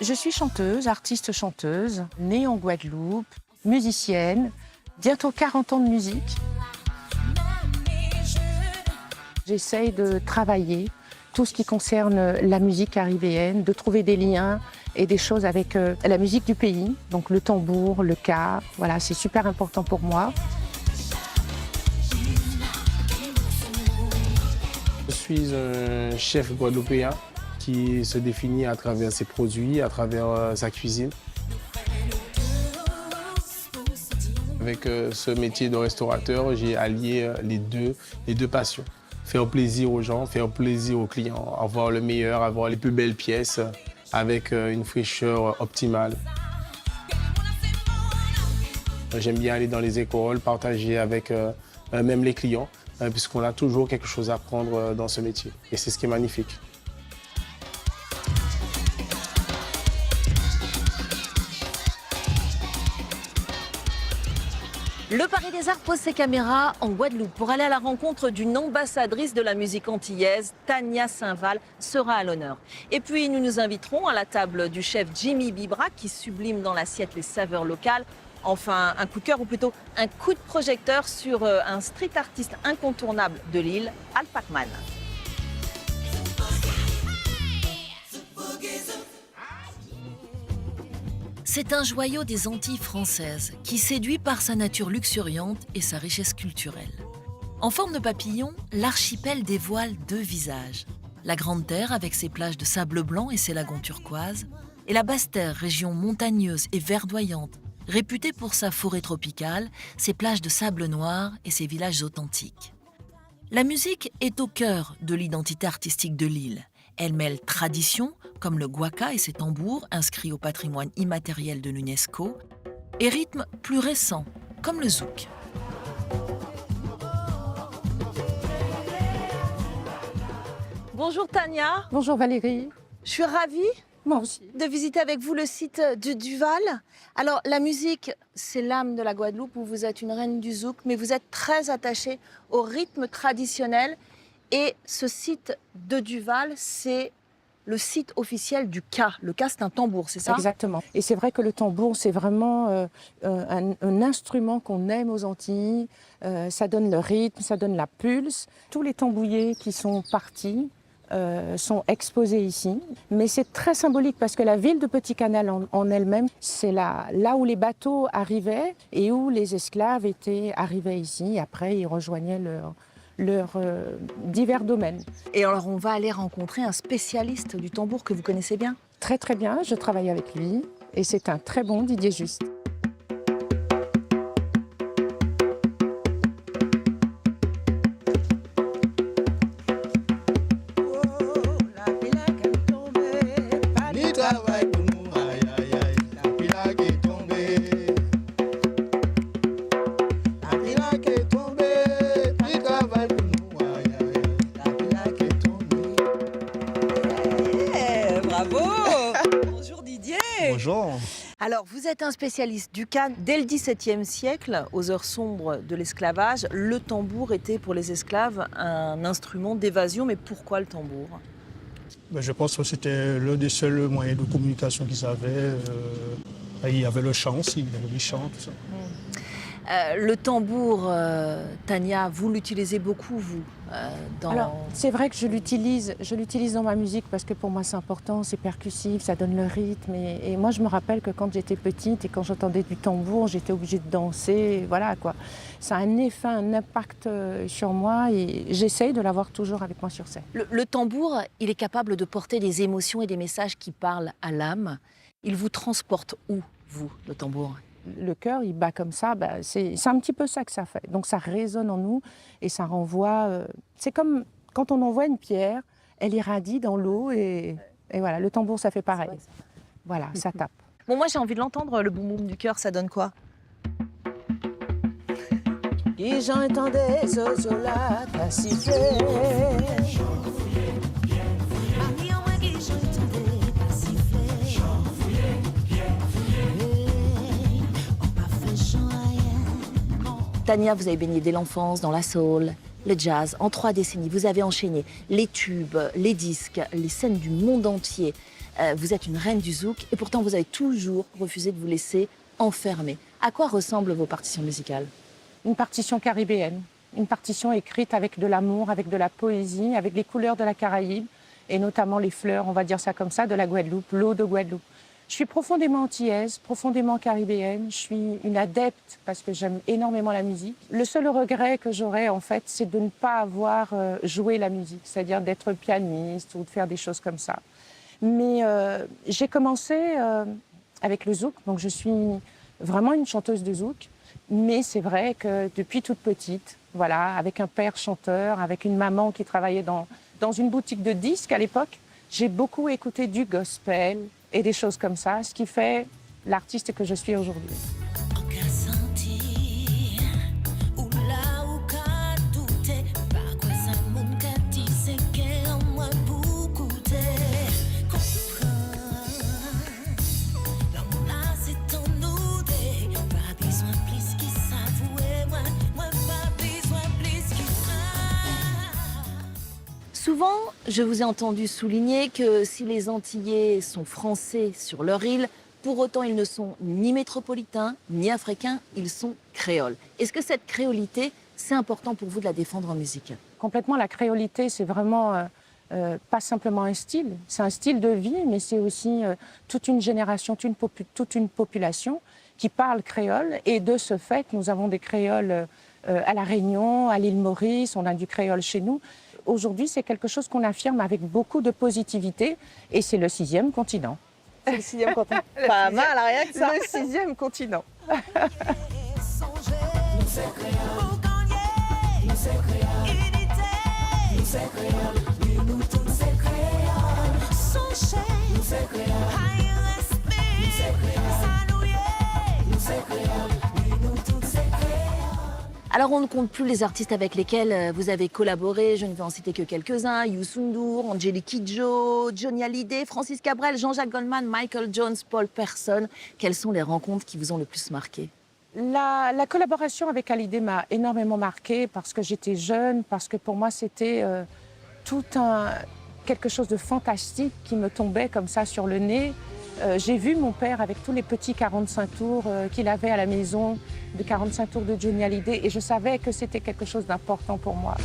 Je suis chanteuse, artiste-chanteuse, née en Guadeloupe, musicienne, bientôt 40 ans de musique. J'essaye de travailler tout ce qui concerne la musique caribéenne, de trouver des liens et des choses avec la musique du pays, donc le tambour, le ka, voilà, c'est super important pour moi. Je suis un chef guadeloupéen qui se définit à travers ses produits, à travers sa cuisine. Avec ce métier de restaurateur, j'ai allié les deux passions. Faire plaisir aux gens, faire plaisir aux clients, avoir le meilleur, avoir les plus belles pièces avec une fraîcheur optimale. J'aime bien aller dans les écoles, partager avec même les clients, puisqu'on a toujours quelque chose à apprendre dans ce métier. Et c'est ce qui est magnifique. Le Paris des Arts pose ses caméras en Guadeloupe pour aller à la rencontre d'une ambassadrice de la musique antillaise. Tania Saint-Val sera à l'honneur. Et puis nous nous inviterons à la table du chef Jimmy Bibra qui sublime dans l'assiette les saveurs locales. Enfin, un coup de cœur ou plutôt un coup de projecteur sur un street artiste incontournable de l'île, Al Pacman. C'est un joyau des Antilles françaises qui séduit par sa nature luxuriante et sa richesse culturelle. En forme de papillon, l'archipel dévoile deux visages. La Grande Terre avec ses plages de sable blanc et ses lagons turquoises, et la Basse-Terre, région montagneuse et verdoyante, réputée pour sa forêt tropicale, ses plages de sable noir et ses villages authentiques. La musique est au cœur de l'identité artistique de l'île. Elle mêle traditions, comme le guaca et ses tambours, inscrits au patrimoine immatériel de l'UNESCO, et rythmes plus récents, comme le zouk. Bonjour Tania. Bonjour Valérie. Je suis ravie Moi aussi. de visiter avec vous le site de Duval. Alors, la musique, c'est l'âme de la Guadeloupe, où vous êtes une reine du zouk, mais vous êtes très attachée au rythme traditionnel. Et ce site de Duval, c'est le site officiel du ka. Le ka, c'est un tambour, c'est ça? Exactement. Et c'est vrai que le tambour, c'est vraiment un instrument qu'on aime aux Antilles. Ça donne le rythme, ça donne la pulse. Tous les tambouillés qui sont partis sont exposés ici. Mais c'est très symbolique parce que la ville de Petit-Canal en elle-même, c'est là où les bateaux arrivaient et où les esclaves arrivaient ici. Après, ils rejoignaient leurs divers domaines. Et alors, on va aller rencontrer un spécialiste du tambour que vous connaissez bien. Très très bien, je travaille avec lui et c'est un très bon Didier Juste. Bonjour. Alors, vous êtes un spécialiste du ka. Dès le XVIIe siècle, aux heures sombres de l'esclavage, le tambour était pour les esclaves un instrument d'évasion. Mais pourquoi le tambour? Je pense que c'était l'un des seuls moyens de communication qu'ils avaient. Il y avait le chant aussi, il y avait les chants, tout ça. Le tambour, Tania, vous l'utilisez beaucoup, vous Alors, c'est vrai que je l'utilise dans ma musique parce que pour moi c'est important, c'est percussif, ça donne le rythme. Et moi je me rappelle que quand j'étais petite et quand j'entendais du tambour, j'étais obligée de danser, voilà quoi. Ça a un effet, un impact sur moi et j'essaye de l'avoir toujours avec moi sur scène. Le tambour, il est capable de porter des émotions et des messages qui parlent à l'âme. Il vous transporte où, vous, le tambour? Le cœur, il bat comme ça, c'est un petit peu ça que ça fait. Donc ça résonne en nous et ça renvoie... c'est comme quand on envoie une pierre, elle irradie dans l'eau et voilà, le tambour, ça fait pareil. Voilà, ça tape. Bon, moi j'ai envie de l'entendre, le boum boum du cœur, ça donne quoi? Et j'entendais zozola ta siffler. Tania, vous avez baigné dès l'enfance dans la soul, le jazz. En 3 décennies, vous avez enchaîné les tubes, les disques, les scènes du monde entier. Vous êtes une reine du zouk et pourtant vous avez toujours refusé de vous laisser enfermer. À quoi ressemblent vos partitions musicales? Une partition caribéenne, une partition écrite avec de l'amour, avec de la poésie, avec les couleurs de la Caraïbe et notamment les fleurs, on va dire ça comme ça, de la Guadeloupe, l'eau de Guadeloupe. Je suis profondément antillaise, profondément caribéenne. Je suis une adepte parce que j'aime énormément la musique. Le seul regret que j'aurais, en fait, c'est de ne pas avoir joué la musique, c'est-à-dire d'être pianiste ou de faire des choses comme ça. Mais j'ai commencé avec le zouk, donc je suis vraiment une chanteuse de zouk. Mais c'est vrai que depuis toute petite, voilà, avec un père chanteur, avec une maman qui travaillait dans une boutique de disques à l'époque, j'ai beaucoup écouté du gospel et des choses comme ça, ce qui fait l'artiste que je suis aujourd'hui. Souvent, je vous ai entendu souligner que si les Antillais sont français sur leur île, pour autant ils ne sont ni métropolitains, ni africains, ils sont créoles. Est-ce que cette créolité, c'est important pour vous de la défendre en musique? Complètement, la créolité, c'est vraiment pas simplement un style, c'est un style de vie, mais c'est aussi toute une génération, toute une population qui parle créole. Et de ce fait, nous avons des créoles à La Réunion, à l'île Maurice, on a du créole chez nous. Aujourd'hui, c'est quelque chose qu'on affirme avec beaucoup de positivité et c'est le 6e continent. C'est le 6e continent. Pas mal, rien que ça. Le 6e continent. Alors, on ne compte plus les artistes avec lesquels vous avez collaboré. Je ne vais en citer que quelques-uns. Youssou N'Dour, Angélique Kidjo, Johnny Hallyday, Francis Cabrel, Jean-Jacques Goldman, Michael Jones, Paul Person. Quelles sont les rencontres qui vous ont le plus marqué? La collaboration avec Hallyday m'a énormément marquée parce que j'étais jeune, parce que pour moi, c'était quelque chose de fantastique qui me tombait comme ça sur le nez. J'ai vu mon père avec tous les petits 45 tours qu'il avait à la maison, de 45 tours de Johnny Hallyday, et je savais que c'était quelque chose d'important pour moi.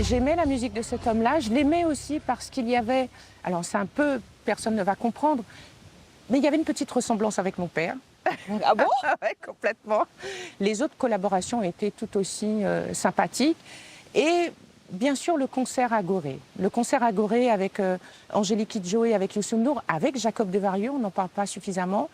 J'aimais la musique de cet homme-là, je l'aimais aussi parce qu'il y avait, alors c'est un peu, personne ne va comprendre, mais il y avait une petite ressemblance avec mon père. Ah bon? Ouais, complètement. Les autres collaborations étaient tout aussi sympathiques. Et bien sûr, le concert à Gorée. Le concert à Gorée avec Angélique Kidjo et avec Youssou N'Dour, avec Jacob Devarieux, on n'en parle pas suffisamment.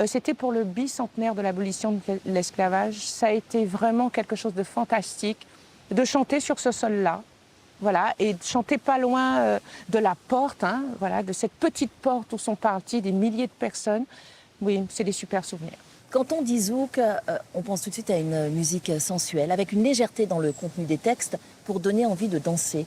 C'était pour le bicentenaire de l'abolition de l'esclavage. Ça a été vraiment quelque chose de fantastique de chanter sur ce sol-là. Voilà, et de chanter pas loin de la porte, hein, voilà, de cette petite porte où sont partis des milliers de personnes. Oui, c'est des super souvenirs. Quand on dit zouk, on pense tout de suite à une musique sensuelle, avec une légèreté dans le contenu des textes pour donner envie de danser.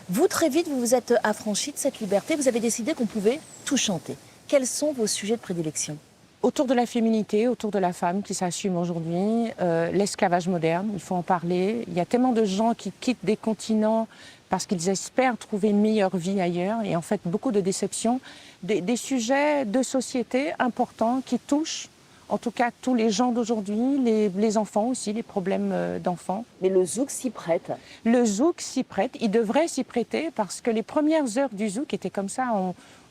Vous, très vite, vous vous êtes affranchi de cette liberté, vous avez décidé qu'on pouvait tout chanter. Quels sont vos sujets de prédilection? Autour de la féminité, autour de la femme qui s'assume aujourd'hui, l'esclavage moderne, il faut en parler. Il y a tellement de gens qui quittent des continents parce qu'ils espèrent trouver une meilleure vie ailleurs, et en fait beaucoup de déceptions. Des sujets de société importants qui touchent, en tout cas, tous les gens d'aujourd'hui, les enfants aussi, les problèmes d'enfants. Mais le zouk s'y prête. Le zouk s'y prête, il devrait s'y prêter parce que les premières heures du zouk étaient comme ça.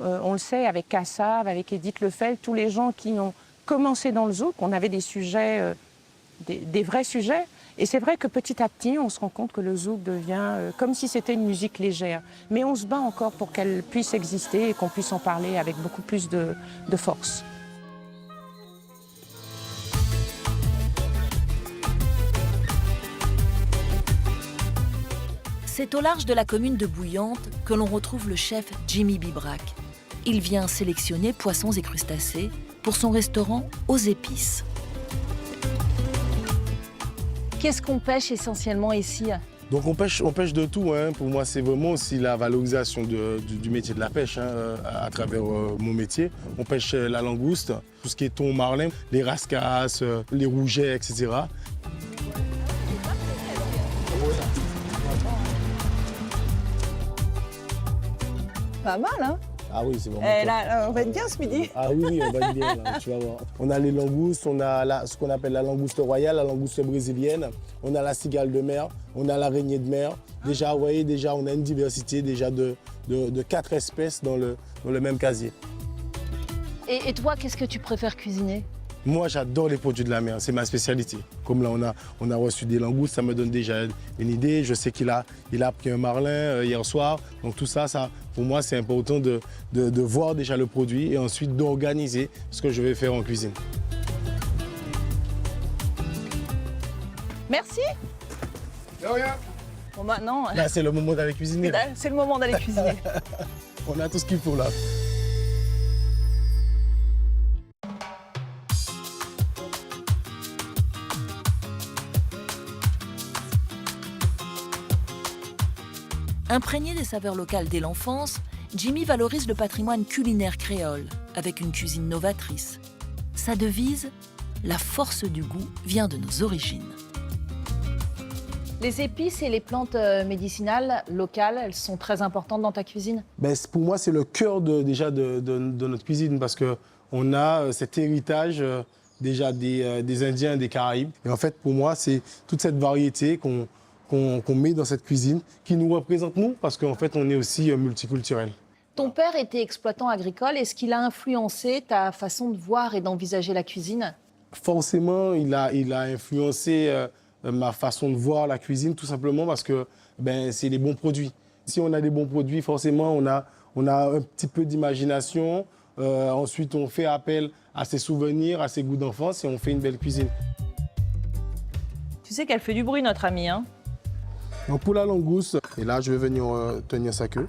On le sait avec Kassav, avec Edith Lefel, tous les gens qui ont commencé dans le zouk, on avait des sujets, des vrais sujets. Et c'est vrai que petit à petit, on se rend compte que le zouk devient comme si c'était une musique légère. Mais on se bat encore pour qu'elle puisse exister et qu'on puisse en parler avec beaucoup plus de force. C'est au large de la commune de Bouillante que l'on retrouve le chef Jimmy Bibrac. Il vient sélectionner poissons et crustacés pour son restaurant aux épices. Qu'est-ce qu'on pêche essentiellement ici? Donc on pêche de tout, hein. Pour moi c'est vraiment aussi la valorisation du métier de la pêche, hein, à travers mon métier. On pêche la langouste, tout ce qui est thon, marlin, les rascasses, les rougets, etc. Pas mal, hein? Ah oui, c'est vraiment Eh, top. là, on va être bien ce midi. Ah oui, on va être bien, là, tu vas voir. On a les langoustes, on a ce qu'on appelle la langouste royale, la langouste brésilienne, on a la cigale de mer, on a l'araignée de mer. Déjà, vous voyez, déjà, on a une diversité déjà de 4 espèces dans le même casier. Et toi, qu'est-ce que tu préfères cuisiner? Moi, j'adore les produits de la mer, c'est ma spécialité. Comme là, on a reçu des langoustes, ça me donne déjà une idée. Je sais qu'il a pris un marlin hier soir. Donc tout ça, pour moi, c'est important de voir déjà le produit et ensuite d'organiser ce que je vais faire en cuisine. Merci. De rien. Bon, maintenant, Là, c'est le moment d'aller cuisiner. c'est le moment d'aller cuisiner. On a tout ce qu'il faut là. Imprégné des saveurs locales dès l'enfance, Jimmy valorise le patrimoine culinaire créole avec une cuisine novatrice. Sa devise, la force du goût vient de nos origines. Les épices et les plantes médicinales locales, elles sont très importantes dans ta cuisine? Ben, pour moi, c'est le cœur déjà de notre cuisine parce qu'on a cet héritage déjà des Indiens, des Caraïbes. Et en fait, pour moi, c'est toute cette variété qu'on met dans cette cuisine qui nous représente nous parce qu'en fait, on est aussi multiculturel. Ton père était exploitant agricole. Est-ce qu'il a influencé ta façon de voir et d'envisager la cuisine? Forcément, il a influencé ma façon de voir la cuisine tout simplement parce que c'est les bons produits. Si on a des bons produits, forcément, on a un petit peu d'imagination. Ensuite, on fait appel à ses souvenirs, à ses goûts d'enfance et on fait une belle cuisine. Tu sais qu'elle fait du bruit, notre amie, hein? Donc pour la langouste, et là, je vais venir tenir sa queue.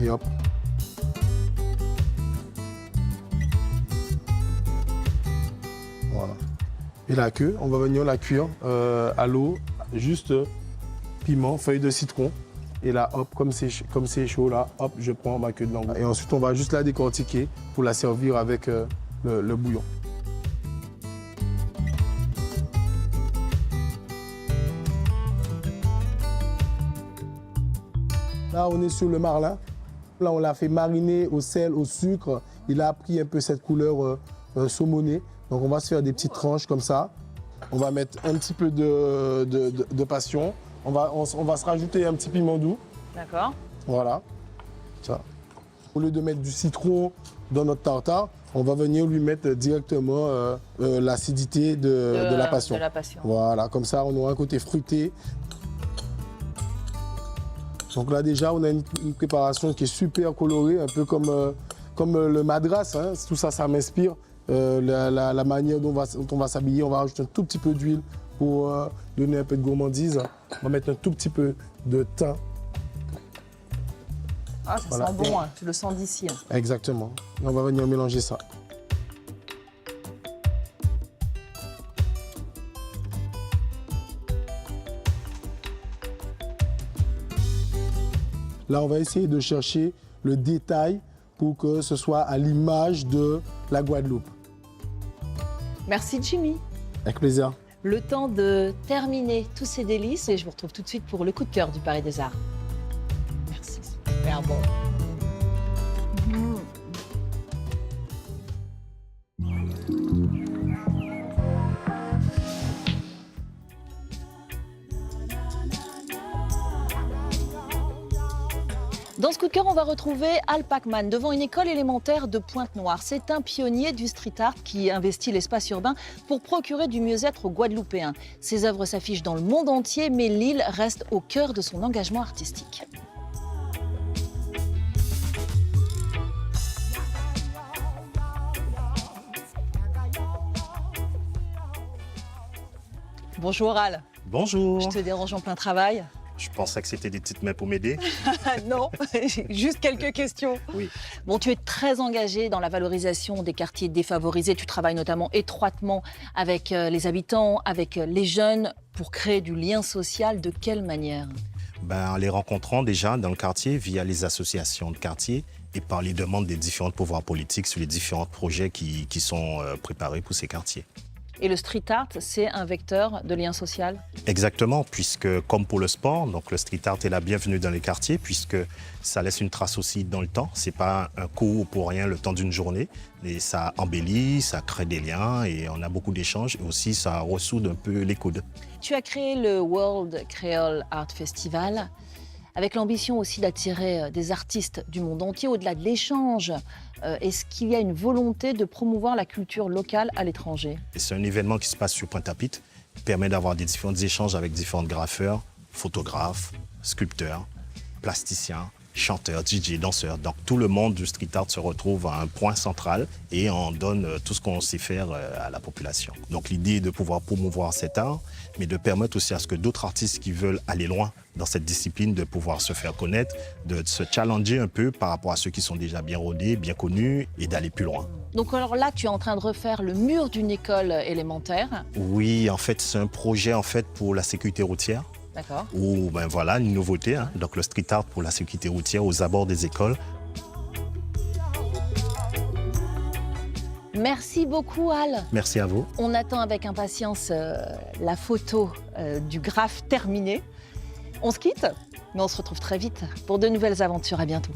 Et hop. Voilà. Et la queue, on va venir la cuire à l'eau, juste piment, feuille de citron. Et là, hop, comme c'est chaud là, hop, je prends ma queue de langouste. Et ensuite, on va juste la décortiquer pour la servir avec le bouillon. Là, on est sur le marlin. Là, on l'a fait mariner au sel, au sucre. Il a pris un peu cette couleur saumonée. Donc, on va se faire des petites tranches comme ça. On va mettre un petit peu de passion. On va se rajouter un petit piment doux. D'accord. Voilà. Ça. Au lieu de mettre du citron dans notre tartare, on va venir lui mettre directement l'acidité de la passion. De la passion. Voilà, comme ça, on aura un côté fruité. Donc là déjà, on a une préparation qui est super colorée, un peu comme le madras. Hein. Tout ça, ça m'inspire. La manière dont on va s'habiller. On va rajouter un tout petit peu d'huile pour donner un peu de gourmandise. On va mettre un tout petit peu de thym. Ah, ça Voilà. sent bon, hein. Je le sens d'ici. Hein. Exactement. Et on va venir mélanger ça. Là, on va essayer de chercher le détail pour que ce soit à l'image de la Guadeloupe. Merci, Jimmy. Avec plaisir. Le temps de terminer tous ces délices et je vous retrouve tout de suite pour le coup de cœur du Palais des Arts. Merci, super bon. Dans ce coup de cœur, on va retrouver Al Pacman devant une école élémentaire de Pointe-Noire. C'est un pionnier du street art qui investit l'espace urbain pour procurer du mieux-être aux Guadeloupéens. Ses œuvres s'affichent dans le monde entier, mais l'île reste au cœur de son engagement artistique. Bonjour Al. Bonjour. Je te dérange en plein travail. Je pensais que c'était des petites mains pour m'aider. Non, juste quelques questions. Oui. Bon, tu es très engagé dans la valorisation des quartiers défavorisés. Tu travailles notamment étroitement avec les habitants, avec les jeunes, pour créer du lien social. De quelle manière? En les rencontrant déjà dans le quartier via les associations de quartier et par les demandes des différents pouvoirs politiques sur les différents projets qui sont préparés pour ces quartiers. Et le street art, c'est un vecteur de lien social? Exactement, puisque comme pour le sport, donc le street art est la bienvenue dans les quartiers, puisque ça laisse une trace aussi dans le temps. C'est pas un coup pour rien le temps d'une journée, et ça embellit, ça crée des liens et on a beaucoup d'échanges et aussi ça ressoude un peu les coudes. Tu as créé le World Creole Art Festival avec l'ambition aussi d'attirer des artistes du monde entier au-delà de l'échange. Est-ce qu'il y a une volonté de promouvoir la culture locale à l'étranger? C'est un événement qui se passe sur Pointe-à-Pitre, qui permet d'avoir des différents échanges avec différents graffeurs, photographes, sculpteurs, plasticiens, chanteurs, DJ, danseurs. Donc tout le monde du street art se retrouve à un point central et on donne tout ce qu'on sait faire à la population. Donc l'idée est de pouvoir promouvoir cet art, mais de permettre aussi à ce que d'autres artistes qui veulent aller loin dans cette discipline, de pouvoir se faire connaître, de se challenger un peu par rapport à ceux qui sont déjà bien rodés, bien connus et d'aller plus loin. Donc alors là, tu es en train de refaire le mur d'une école élémentaire. Oui, en fait, c'est un projet pour la sécurité routière. D'accord. Ou voilà, une nouveauté, donc le street art pour la sécurité routière aux abords des écoles. Merci beaucoup, Al. Merci à vous. On attend avec impatience la photo du graphe terminé. On se quitte, mais on se retrouve très vite pour de nouvelles aventures. À bientôt.